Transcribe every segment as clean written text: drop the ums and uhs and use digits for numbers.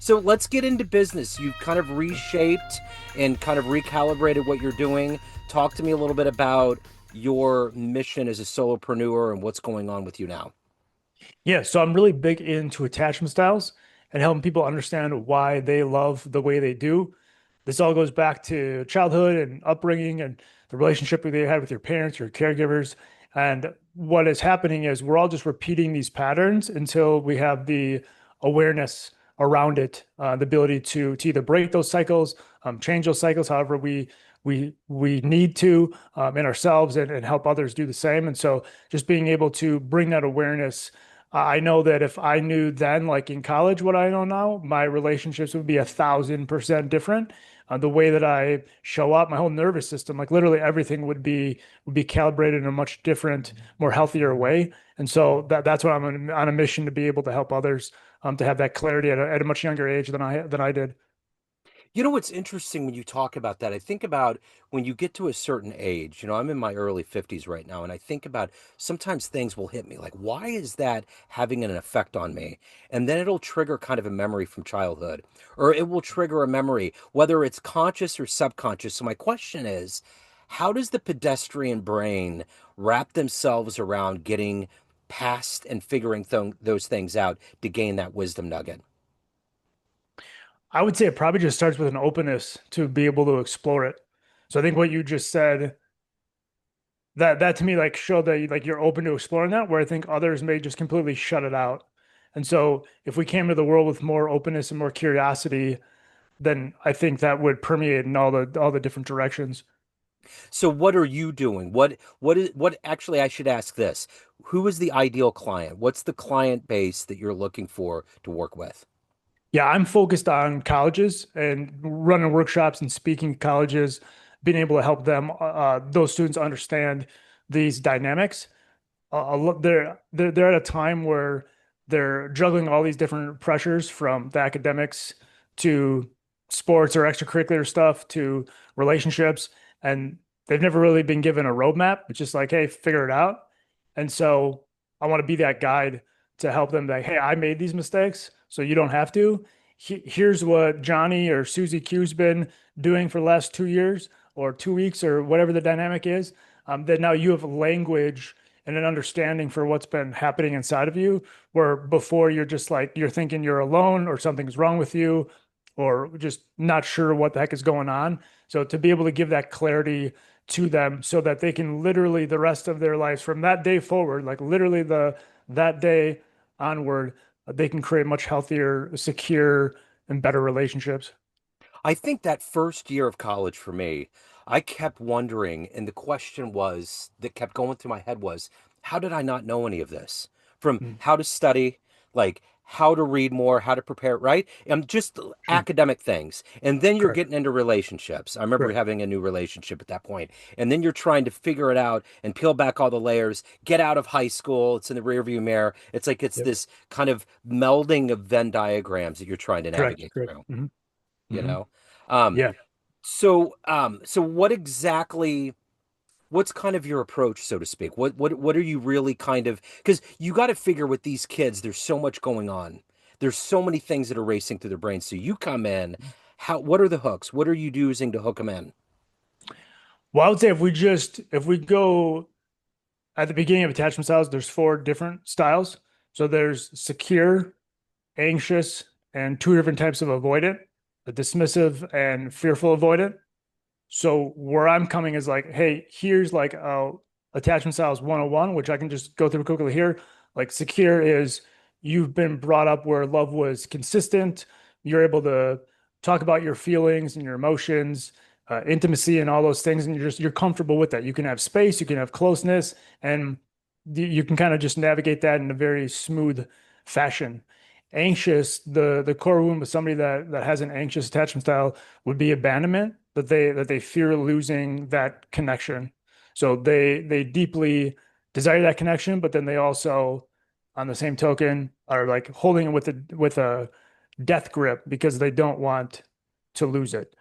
So let's get into business. You've kind of reshaped and kind of recalibrated what you're doing. Talk to me a little bit about your mission as a solopreneur and what's going on with you now. Yeah, so I'm really big into attachment styles and helping people understand why they love the way they do. This all goes back to childhood and upbringing and the relationship that you had with your parents, your caregivers. And what is happening is we're all just repeating these patterns until we have the awareness around it, the ability to either break those cycles, change those cycles, however we need to in ourselves and help others do the same. And so just being able to bring that awareness. I know that if I knew then, like in college, what I know now, my relationships would be 1,000% different. The way that I show up, my whole nervous system, like literally everything would be calibrated in a much different, more healthier way. And so that's what I'm on a mission to be able to help others to have that clarity at a much younger age than I did. You know what's interesting when you talk about that? I think about when you get to a certain age. I'm in my early 50s right now, and I think about sometimes things will hit me like, why is that having an effect on me? And then it'll trigger kind of a memory from childhood, or it will trigger a memory, whether it's conscious or subconscious. So, my question is, how does the pedestrian brain wrap themselves around getting past and figuring those things out to gain that wisdom nugget? I would say it probably just starts with an openness to be able to explore it. So I think what you just said, that to me like showed that like you're open to exploring that, where I think others may just completely shut it out. And so if we came to the world with more openness and more curiosity, then I think that would permeate in all the different directions. So what are you doing? What actually I should ask this. Who is the ideal client? What's the client base that you're looking for to work with? Yeah, I'm focused on colleges and running workshops and speaking to colleges, being able to help them those students understand these dynamics. They're at a time where they're juggling all these different pressures from the academics to sports or extracurricular stuff to relationships, and they've never really been given a roadmap. It's just like, hey, figure it out. And so I want to be that guide to help them. Like, hey, I made these mistakes, so you don't have to. Here's what Johnny or Susie Q's been doing for the last 2 years or 2 weeks or whatever the dynamic is. That now you have language and an understanding for what's been happening inside of you, where before you're just like you're thinking you're alone or something's wrong with you or just not sure what the heck is going on. So to be able to give that clarity to them so that they can literally the rest of their lives from that day forward, like literally the that day onward, they can create much healthier, secure, and better relationships. I think that first year of college for me, I kept wondering, and the question was that kept going through my head was, how did I not know any of this? From Mm, how to study, like how to read more, how to prepare, right? And just sure. academic things. And then you're Correct. getting into relationships. I remember Correct. having a new relationship at that point. And then you're trying to figure it out and peel back all the layers, get out of high school. It's in the rearview mirror. It's like it's Yep. this kind of melding of Venn diagrams that you're trying to Correct. navigate Correct. through, you Hmm. know? Um, Yeah. so what exactly, what's kind of your approach, so to speak? What are you really kind of, because you got to figure with these kids, there's so much going on. There's so many things that are racing through their brains. So you come in, what are the hooks? What are you using to hook them in? Well, I would say if we go at the beginning of attachment styles, there's four different styles. So there's secure, anxious, and two different types of avoidant, the dismissive and fearful avoidant. So where I'm coming is like, hey, here's like attachment styles 101, which I can just go through quickly here. Like secure is you've been brought up where love was consistent. You're able to talk about your feelings and your emotions, intimacy and all those things, and you're comfortable with that. You can have space, you can have closeness, and you can kind of just navigate that in a very smooth fashion. Anxious, the core wound with somebody that has an anxious attachment style would be abandonment, that they fear losing that connection. So they deeply desire that connection, but then they also, on the same token, are like holding it with a death grip because they don't want to lose it.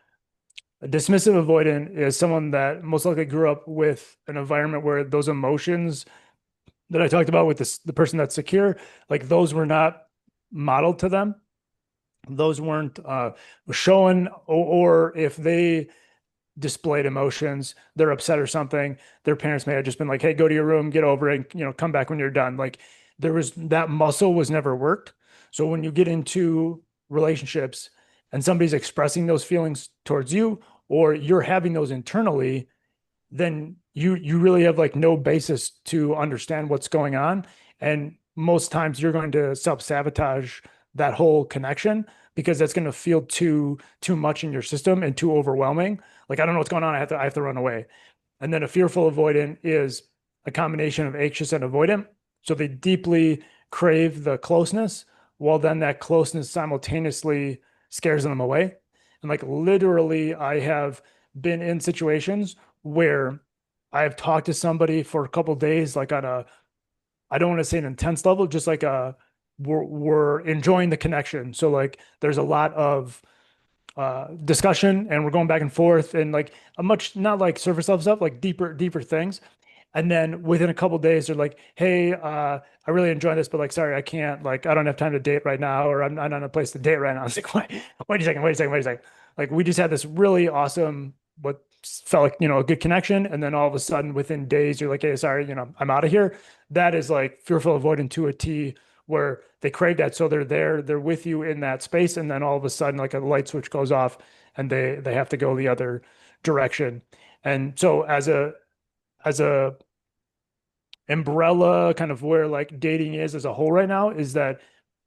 A dismissive avoidant is someone that most likely grew up with an environment where those emotions that I talked about with the person that's secure, like those were not modeled to them. those weren't shown, or if they displayed emotions, they're upset or something, their parents may have just been like, hey, go to your room, get over it, and, come back when you're done. Like there was that muscle was never worked. So when you get into relationships and somebody's expressing those feelings towards you, or you're having those internally, then you really have like no basis to understand what's going on. And most times you're going to self-sabotage that whole connection because that's going to feel too much in your system and too overwhelming. Like, I don't know what's going on. I have to run away. And then a fearful avoidant is a combination of anxious and avoidant. So they deeply crave the closeness, while then that closeness simultaneously scares them away. And like literally, I have been in situations where I have talked to somebody for a couple of days, like on a, I don't want to say an intense level, just like we're enjoying the connection. So like there's a lot of discussion and we're going back and forth and like a much not like surface level stuff, like deeper things. And then within a couple of days, they're like, "Hey, I really enjoy this, but like, sorry, I can't. Like, I don't have time to date right now, or I'm not in a place to date right now." I was like, wait a second, wait a second, wait a second. Like, we just had this really awesome, what felt like a good connection, and then all of a sudden, within days, you're like, "Hey, sorry, I'm out of here." That is like fearful avoidant to a T, where they crave that, so they're there, they're with you in that space, and then all of a sudden, like a light switch goes off, and they have to go the other direction. And so, as a umbrella kind of where like dating is as a whole right now is that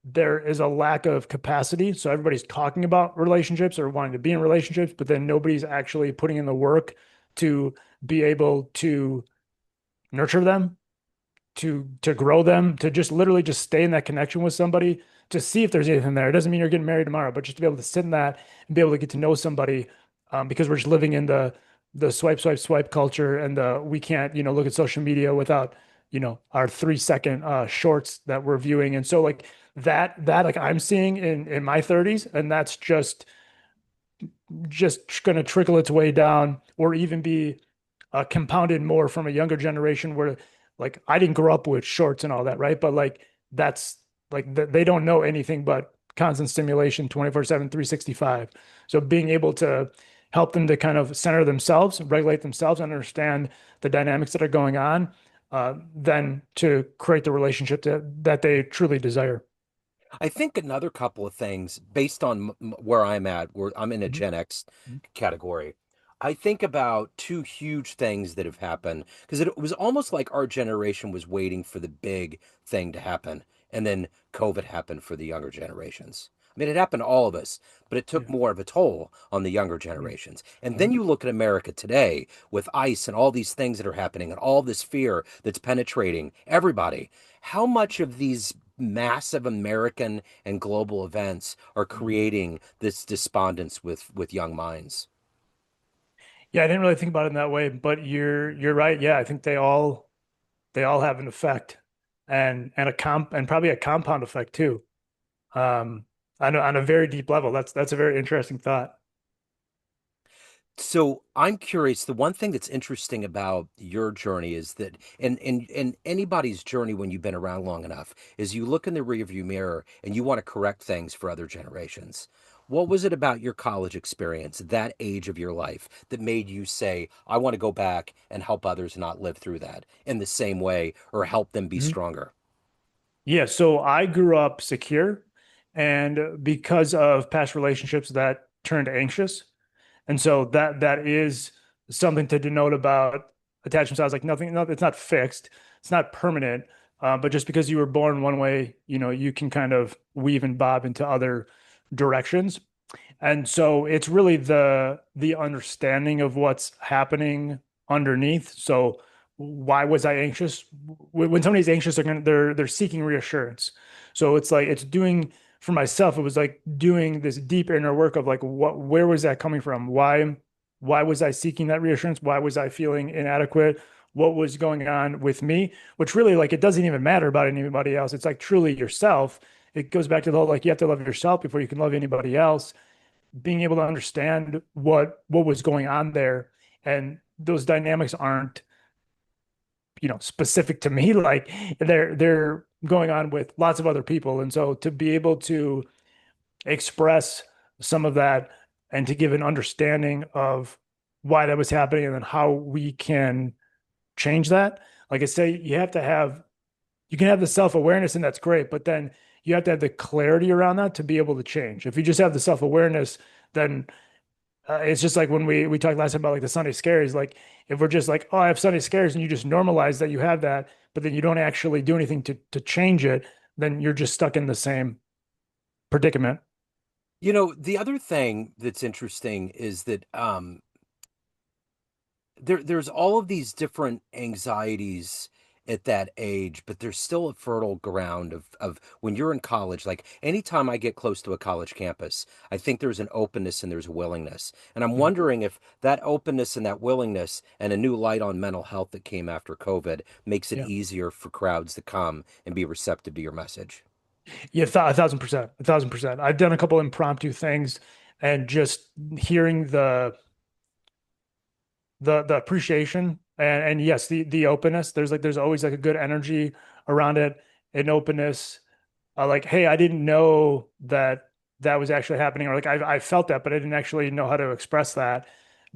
there is a lack of capacity. So everybody's talking about relationships or wanting to be in relationships, but then nobody's actually putting in the work to be able to nurture them, to grow them, to just literally just stay in that connection with somebody, to see if there's anything there. It doesn't mean you're getting married tomorrow, but just to be able to sit in that and be able to get to know somebody, because we're just living in the swipe culture, and we can't look at social media without our 3 second shorts that we're viewing, and so like that like I'm seeing in my 30s, and that's just going to trickle its way down, or even be compounded more from a younger generation where like I didn't grow up with shorts and all that, right? But like that's like they don't know anything but constant stimulation 24/7, 365. So being able to help them to kind of center themselves, regulate themselves, and understand the dynamics that are going on, then to create the relationship that they truly desire. I think another couple of things based on where I'm at, where I'm in a Mhm. Gen X category. I think about two huge things that have happened because it was almost like our generation was waiting for the big thing to happen. And then COVID happened for the younger generations. I mean, it happened to all of us, but it took Yeah. more of a toll on the younger Yeah. generations. And then Mhm. you look at America today with ICE and all these things that are happening and all this fear that's penetrating everybody. How much of these massive American and global events are Mhm. creating this despondence with young minds? Yeah, I didn't really think about it in that way, but you're right. Yeah, I think they all have an effect, and probably a compound effect too. Um, on a very deep level. That's a very interesting thought. So I'm curious. The one thing that's interesting about your journey is that, and anybody's journey when you've been around long enough, is you look in the rearview mirror and you want to correct things for other generations. What was it about your college experience, that age of your life, that made you say, "I want to go back and help others not live through that in the same way, or help them be Mhm. stronger"? Yeah, so I grew up secure, and because of past relationships that turned anxious, and so that is something to denote about attachment styles. Like nothing, no, it's not fixed, it's not permanent, but just because you were born one way, you can kind of weave and bob into other directions. And so it's really the understanding of what's happening underneath. So why was I anxious? When somebody's anxious, they're seeking reassurance. So it's like it's doing for myself, it was like doing this deep inner work of like where was that coming from? Why was I seeking that reassurance? Why was I feeling inadequate? What was going on with me? Which really like it doesn't even matter about anybody else. It's like truly yourself. It goes back to the whole like you have to love yourself before you can love anybody else. Being able to understand what was going on there, and those dynamics aren't specific to me, like they're going on with lots of other people, and so to be able to express some of that and to give an understanding of why that was happening and then how we can change that. Like I say, you can have the self-awareness and that's great, but then you have to have the clarity around that to be able to change. If you just have the self-awareness, then it's just like when we talked last time about like the Sunday scaries. Like if we're just like, oh, I have Sunday scaries, and you just normalize that you have that, but then you don't actually do anything to change it, then you're just stuck in the same predicament. The other thing that's interesting is that there's all of these different anxieties at that age, but there's still a fertile ground of when you're in college. Like anytime I get close to a college campus, I think there's an openness and there's a willingness. And I'm Mhm. wondering if that openness and that willingness and a new light on mental health that came after COVID makes it Yeah. easier for crowds to come and be receptive to your message. Yeah, 1,000%, 1,000%. I've done a couple impromptu things and just hearing the appreciation and yes, the openness. There's always like a good energy around it, an openness. Like, hey, I didn't know that that was actually happening, or like I felt that, but I didn't actually know how to express that.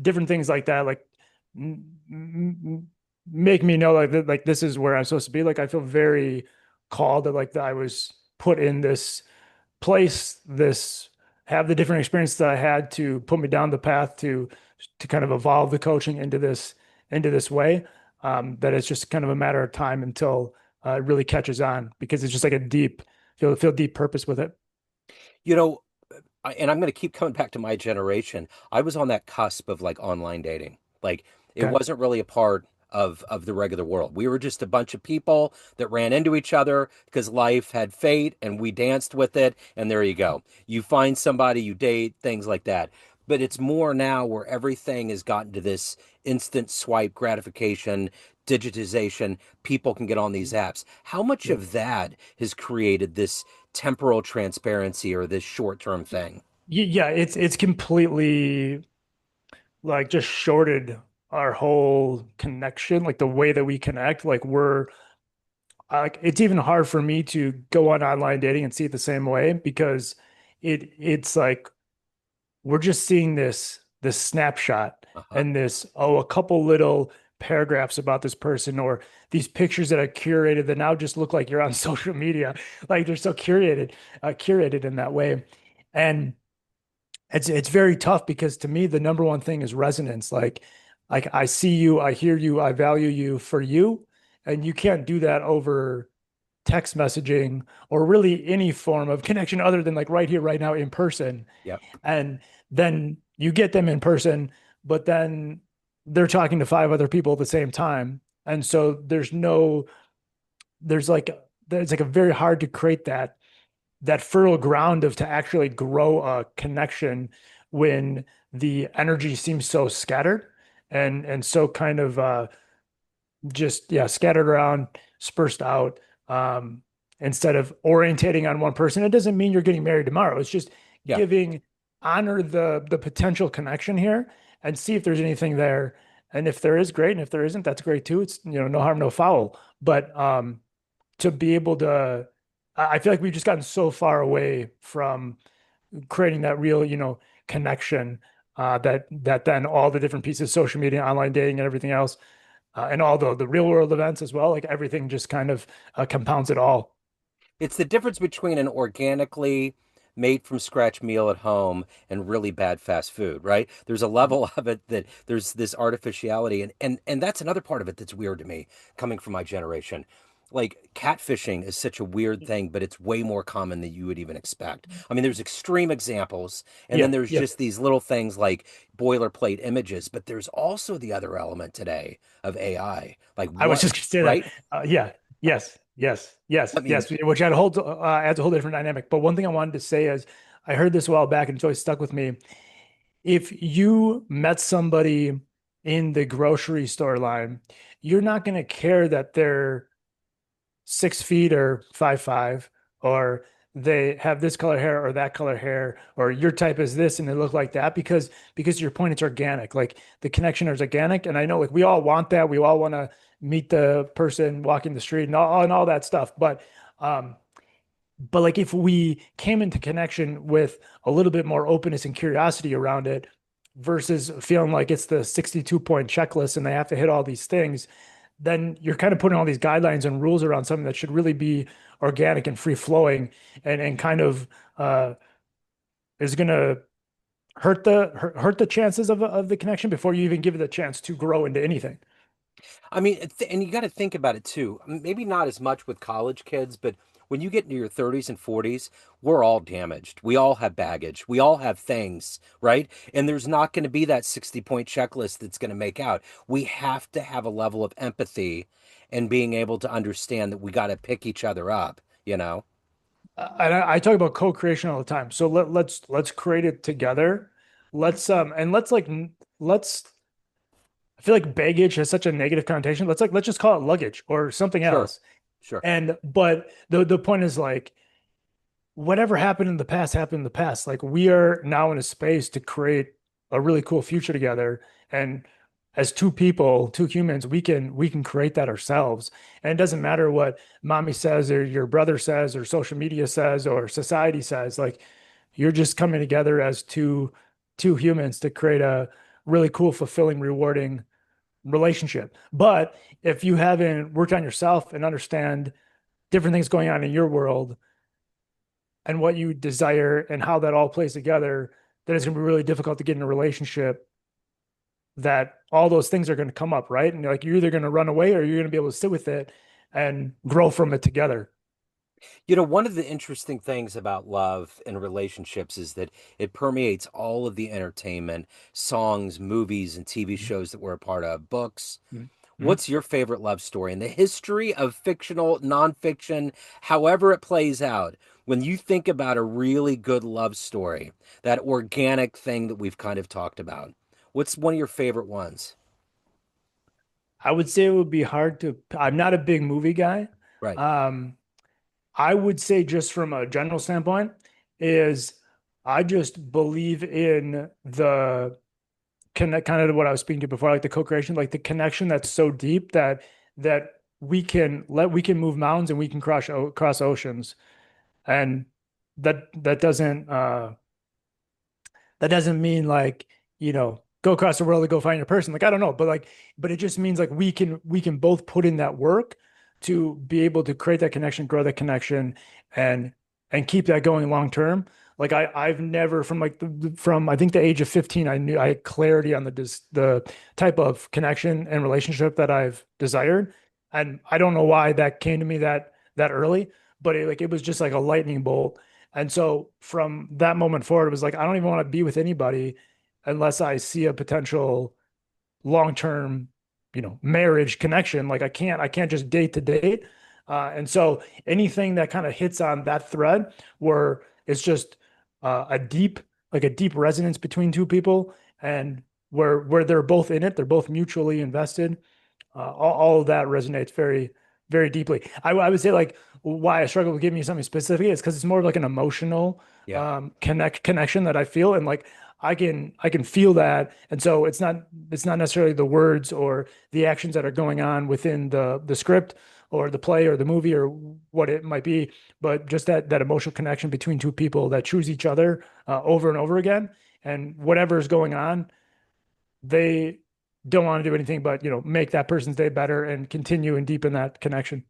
Different things like that, like make me know like this is where I'm supposed to be. Like I feel very called that like that I was put in this place, this have the different experience that I had to put me down the path to kind of evolve the coaching into this way. That it's just kind of a matter of time until it really catches on because it's just like a deep feel deep purpose with it. You know, and I'm going to keep coming back to my generation. I was on that cusp of like online dating. Like it Okay. wasn't really a part of the regular world. We were just a bunch of people that ran into each other because life had fate and we danced with it and there you go. You find somebody, you date, things like that. But it's more now where everything has gotten to this instant swipe gratification, digitization. People can get on these apps. How much Yeah. of that has created this temporal transparency or this short-term thing? Yeah, it's completely like just shorted our whole connection, like the way that we connect. Like we're like it's even hard for me to go on online dating and see it the same way because it's like we're just seeing this snapshot Uh-huh. and this a couple little paragraphs about this person or these pictures that are curated that now just look like you're on social media like they're so curated in that way and it's very tough because to me the number one thing is resonance like I see you, I hear you, I value you for you, and you can't do that over text messaging or really any form of connection other than like right here right now in person. Yep. And then you get them in person, but then they're talking to five other people at the same time. And so there's like, there's like a very hard to create that fertile ground of to actually grow a connection when the energy seems so scattered and so kind of just yeah scattered around, dispersed out, um, instead of orientating on one person. It doesn't mean you're getting married tomorrow. It's just Yeah. giving honor the potential connection here and see if there's anything there. And if there is, great. And if there isn't, that's great too. It's no harm, no foul. But to be able to, I feel like we've just gotten so far away from creating that real, connection, that then all the different pieces, social media, online dating, and everything else, and all the real world events as well, like everything just kind of compounds it all. It's the difference between an organically made from scratch meal at home and really bad fast food, right? There's a level of it that there's this artificiality and that's another part of it that's weird to me coming from my generation. Like catfishing is such a weird thing, but it's way more common than you would even expect. I mean, there's extreme examples, and then Yeah, there's yeah. just these little things like boilerplate images, but there's also the other element today of AI. Like I was what, just gonna say that. right? Yeah, yes, yes, I yes, mean, yes. Which adds a whole different dynamic. But one thing I wanted to say is, I heard this a while back, and it's always stuck with me. If you met somebody in the grocery store line, you're not going to care that they're 6 feet or 5'5", or they have this color hair or that color hair, or your type is this and they look like that because to your point, it's organic. Like the connection is organic. And I know like we all want that. We all want to meet the person walking the street and all that stuff. But um But like if we came into connection with a little bit more openness and curiosity around it versus feeling like it's the 62-point checklist and they have to hit all these things, then you're kind of putting all these guidelines and rules around something that should really be organic and free flowing and kind of uh, is going to hurt the chances of the connection before you even give it a chance to grow into anything. I mean, and you got to think about it too. Maybe not as much with college kids, but when you get into your 30s and 40s, we're all damaged. We all have baggage. We all have things, right? And there's not going to be that 60-point checklist that's going to make out. We have to have a level of empathy and being able to understand that we got to pick each other up, you know? And I talk about co-creation all the time. So let's create it together. Let's I feel like baggage has such a negative connotation. Let's just call it luggage or something Sure. else. Sure. And but the point is like whatever happened in the past happened in the past. Like we are now in a space to create a really cool future together. And as two people, two humans, we can create that ourselves. And it doesn't matter what mommy says or your brother says or social media says or society says. Like you're just coming together as two humans to create a really cool, fulfilling, rewarding relationship. But if you haven't worked on yourself and understand different things going on in your world and what you desire and how that all plays together, then it's going to be really difficult to get in a relationship that all those things are going to come up, right? And like you're either going to run away or you're going to be able to sit with it and grow from it together. You know, one of the interesting things about love and relationships is that it permeates all of the entertainment, songs, movies, and TV Mhm. shows that we're a part of, books. Mhm. What's your favorite love story in the history of fictional, nonfiction, however it plays out? When you think about a really good love story, that organic thing that we've kind of talked about, what's one of your favorite ones? I would say it would be hard to, I'm not a big movie guy. Right. Um, I would say just from a general standpoint is I just believe in the connect kind of what I was speaking to before, like the co-creation, like the connection that's so deep that we can move mountains and we can cross oceans. And that doesn't mean like, go across the world to go find your person. Like, I don't know, but it just means like we can both put in that work to be able to create that connection, grow that connection and and keep that going long term. Like I've never from like from I think the age of 15, I had clarity on the type of connection and relationship that I've desired. And I don't know why that came to me that early, but it was just like a lightning bolt and so from that moment forward, it was like, I don't even want to be with anybody unless I see a potential long-term, marriage connection. Like I can't just date to date. And so anything that kind of hits on that thread where it's just like a deep resonance between two people and where they're both in it, they're both mutually invested all of that resonates very, very deeply. I would say like why I struggle with giving you something specific is because it's more of like an emotional Yeah. connection that I feel and like I can feel that. And so it's not necessarily the words or the actions that are going on within the script or the play or the movie or what it might be, but just that emotional connection between two people that choose each other over and over again. And whatever is going on, they don't want to do anything but make that person's day better and continue and deepen that connection.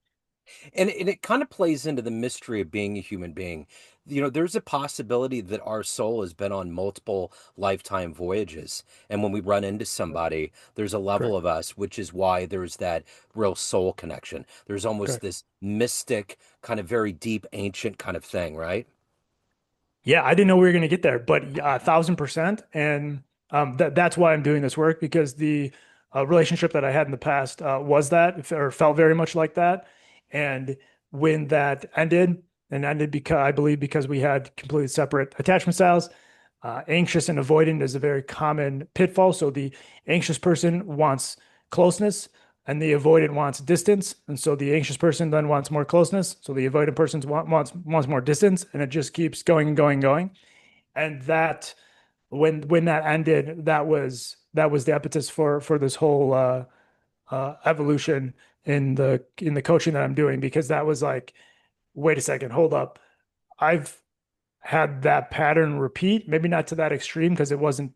And it kind of plays into the mystery of being a human being. You know, there's a possibility that our soul has been on multiple lifetime voyages. And when we run into somebody, there's a level Correct. of us, which is why there's that real soul connection. There's almost Correct. this mystic, kind of very deep, ancient kind of thing, right? Yeah, I didn't know we were going to get there, but yeah, 1,000%. And that's why I'm doing this work because the relationship that I had in the past was that or felt very much like that. And when that ended, and ended because I believe because we had completely separate attachment styles, anxious and avoidant is a very common pitfall. So the anxious person wants closeness and the avoidant wants distance. And so the anxious person then wants more closeness. So the avoidant person wants more distance. And it just keeps going and going and going. And that when that ended, that was the impetus for this whole evolution in the coaching that I'm doing because that was like, wait a second, hold up. I've had that pattern repeat, maybe not to that extreme because it wasn't,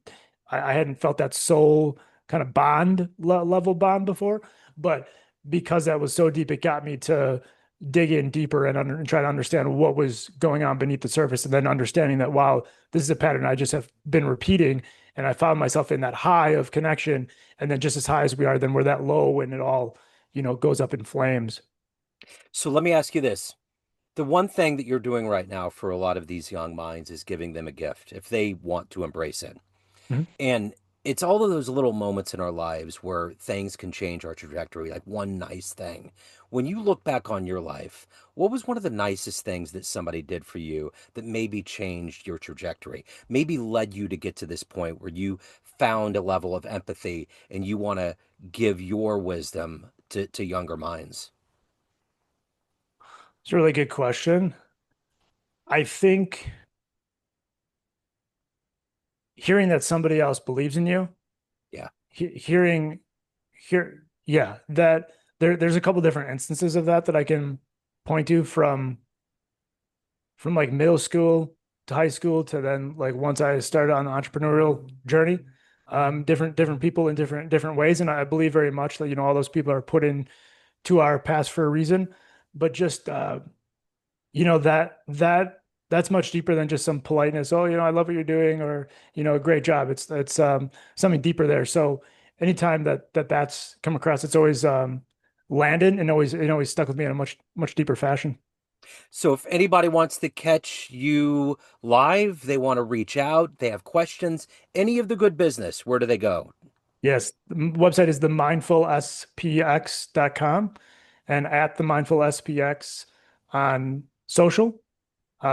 I hadn't felt that soul kind of level bond before, but because that was so deep, it got me to dig in deeper and try to understand what was going on beneath the surface. And then understanding that, wow, this is a pattern I just have been repeating. And I found myself in that high of connection. And then just as high as we are, then we're that low when it all, goes up in flames. So let me ask you this. The one thing that you're doing right now for a lot of these young minds is giving them a gift if they want to embrace it. Mhm. And it's all of those little moments in our lives where things can change our trajectory, like one nice thing. When you look back on your life, what was one of the nicest things that somebody did for you that maybe changed your trajectory, maybe led you to get to this point where you found a level of empathy and you want to give your wisdom to younger minds? It's a really good question. I think hearing that somebody else believes in you, Yeah. hearing yeah, that there's a couple different instances of that I can point to from like middle school to high school to then like once I started on the entrepreneurial journey. Different people in different ways, and I believe very much that all those people are put in to our past for a reason. But just that's much deeper than just some politeness. Oh, I love what you're doing, or great job. It's something deeper there. So anytime that's come across, it's always landed and always stuck with me in a much deeper fashion. So if anybody wants to catch you live, they want to reach out, they have questions, any of the good business, where do they go? Yes, the website is themindfulspx.com and at the mindful spx on social.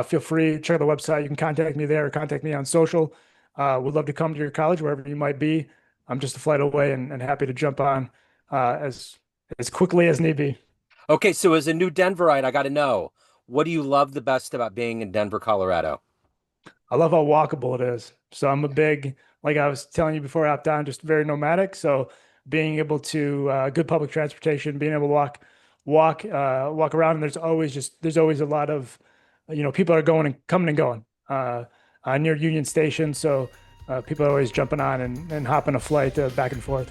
Feel free to check out the website. You can contact me there or contact me on social. Would love to come to your college, wherever you might be. I'm just a flight away and happy to jump on as quickly as need be. Okay, so as a new Denverite, I got to know, what do you love the best about being in Denver, Colorado? I love how walkable it is. So I'm a big, like I was telling you before I hopped on, just very nomadic. So being able to good public transportation, being able to walk around, and there's always a lot of, people are going and coming and going near Union Station. So people are always jumping on and hopping a flight back and forth.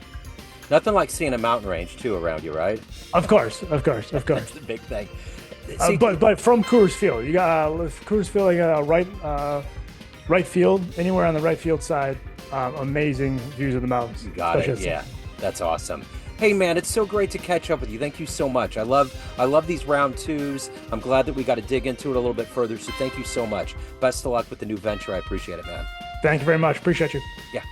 Nothing like seeing a mountain range too around you, right? Of course, of course, of That's course. the big thing. But CT, from Coors Field, you got Coors Field, you got right field, anywhere on the right field side, amazing views of the mountains, you got especially it. at Yeah, sunset. that's awesome. Hey man, it's so great to catch up with you. Thank you so much. I love these round twos. I'm glad that we got to dig into it a little bit further. So thank you so much. Best of luck with the new venture. I appreciate it, man. Thank you very much. Appreciate you. Yeah.